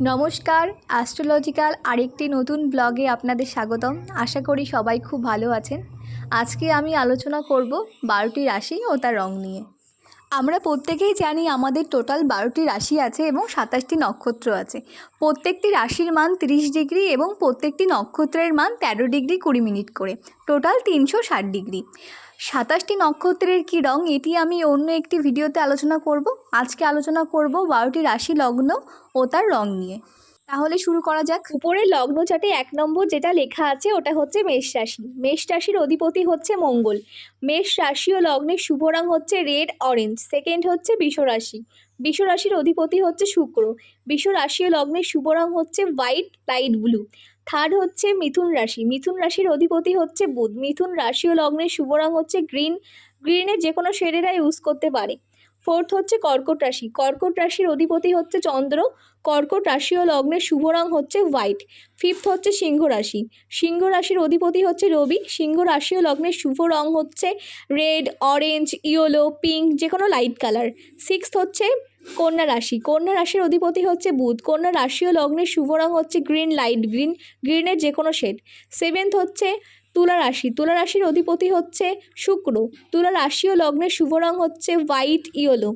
নমস্কার, অ্যাস্ট্রোলজিক্যাল আরেকটি নতুন ব্লগে আপনাদের স্বাগতম। আশা করি সবাই খুব ভালো আছেন। আজকে আমি আলোচনা করব 12টি রাশি ও তার রং নিয়ে। আমরা প্রত্যেকেই জানি আমাদের টোটাল 12টি রাশি আছে এবং 27টি নক্ষত্র আছে। প্রত্যেকটি রাশির মান 30 ডিগ্রি এবং প্রত্যেকটি নক্ষত্রের মান 13 ডিগ্রি 20 মিনিট করে, টোটাল 360 ডিগ্রি। 27টি নক্ষত্রের কী রং এটি আমি অন্য একটি ভিডিওতে আলোচনা করব। আজকে আলোচনা করব 12টি রাশি লগ্ন ও তার রং নিয়ে। তাহলে শুরু করা যাক। উপরের লগ্ন চার্টে 1 নম্বর যেটা লেখা আছে ওটা হচ্ছে মেষ রাশি। মেষ রাশির অধিপতি হচ্ছে মঙ্গল। মেষ রাশি ও লগ্নের শুভ রং হচ্ছে রেড অরেঞ্জ। সেকেন্ড হচ্ছে বৃষ রাশি। বৃষ রাশির অধিপতি হচ্ছে শুক্র। বৃষ রাশি ও লগ্নের শুভ রং হচ্ছে হোয়াইট লাইট ব্লু। থার্ড হচ্ছে মিথুন রাশি। মিথুন রাশির অধিপতি হচ্ছে বুধ। মিথুন রাশি ও লগ্নের শুভ রং হচ্ছে গ্রিন। গ্রিনের যে কোনো শেডেরা ইউজ করতে পারে। ফোর্থ হচ্ছে কর্কট রাশি। কর্কট রাশির অধিপতি হচ্ছে চন্দ্র। কর্কট রাশি ও লগ্নের শুভ রং হচ্ছে হোয়াইট। ফিফথ হচ্ছে সিংহ রাশি। সিংহ রাশির অধিপতি হচ্ছে রবি। সিংহ রাশি ও লগ্নের শুভ রং হচ্ছে রেড অরেঞ্জ ইয়েলো পিঙ্ক যে কোনো লাইট কালার। সিক্সথ হচ্ছে কন্যা রাশি। কন্যা রাশির অধিপতি হচ্ছে বুধ। কন্যা রাশি ও লগ্নের শুভ রং হচ্ছে গ্রিন লাইট গ্রিন গ্রিনের যে কোনো শেড। সেভেন্থ হচ্ছে তুলা রাশি। তুলা রাশির অধিপতি হচ্ছে শুক্র। তুলা রাশি ও লগ্নের শুভ রং হচ্ছে হোয়াইট ইয়েলো।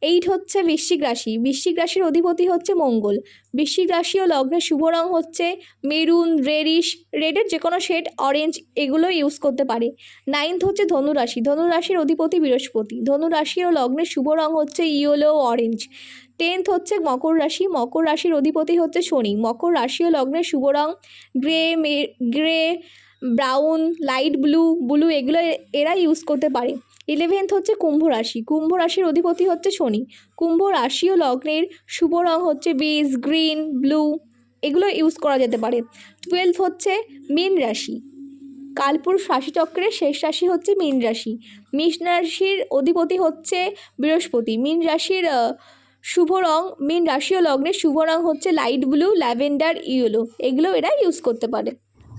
এইট হচ্ছে বৃশ্চিক রাশি। বৃশ্চিক রাশির অধিপতি হচ্ছে মঙ্গল। বৃশ্চিক রাশি ও লগ্নের শুভ রং হচ্ছে মেরুন রেডিশ রেডের যে কোনো শেড অরেঞ্জ এগুলো ইউজ করতে পারে। নাইন্থ হচ্ছে ধনু রাশি। ধনু রাশির অধিপতি বৃহস্পতি। ধনু রাশি ও লগ্নের শুভ রং হচ্ছে ইয়েলো অরেঞ্জ। টেন্থ হচ্ছে মকর রাশি। মকর রাশির অধিপতি হচ্ছে শনি। মকর রাশি ও লগ্নের শুভ রং grey brown light blue blue এগুলো এরা ইউজ করতে পারে। 11th হচ্ছে কুম্ভ রাশি। কুম্ভ রাশির অধিপতি হচ্ছে শনি। কুম্ভ রাশি ও লগ্নের শুভ রং হচ্ছে বেজ গ্রিন ব্লু এগুলো ইউজ করা যেতে পারে। 12th হচ্ছে মীন রাশি। কালপুরুষ রাশিচক্রের শেষ রাশি হচ্ছে মীন রাশি। মীন রাশির অধিপতি হচ্ছে বৃহস্পতি। মীন রাশির শুভ রং মীন রাশি ও লগ্নের শুভ রং হচ্ছে লাইট ব্লু ল্যাভেন্ডার ইয়েলো এগুলো এরা ইউজ করতে পারে।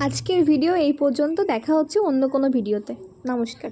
আজকের ভিডিও এই পর্যন্ত। দেখা হচ্ছে অন্য কোনো ভিডিওতে। নমস্কার।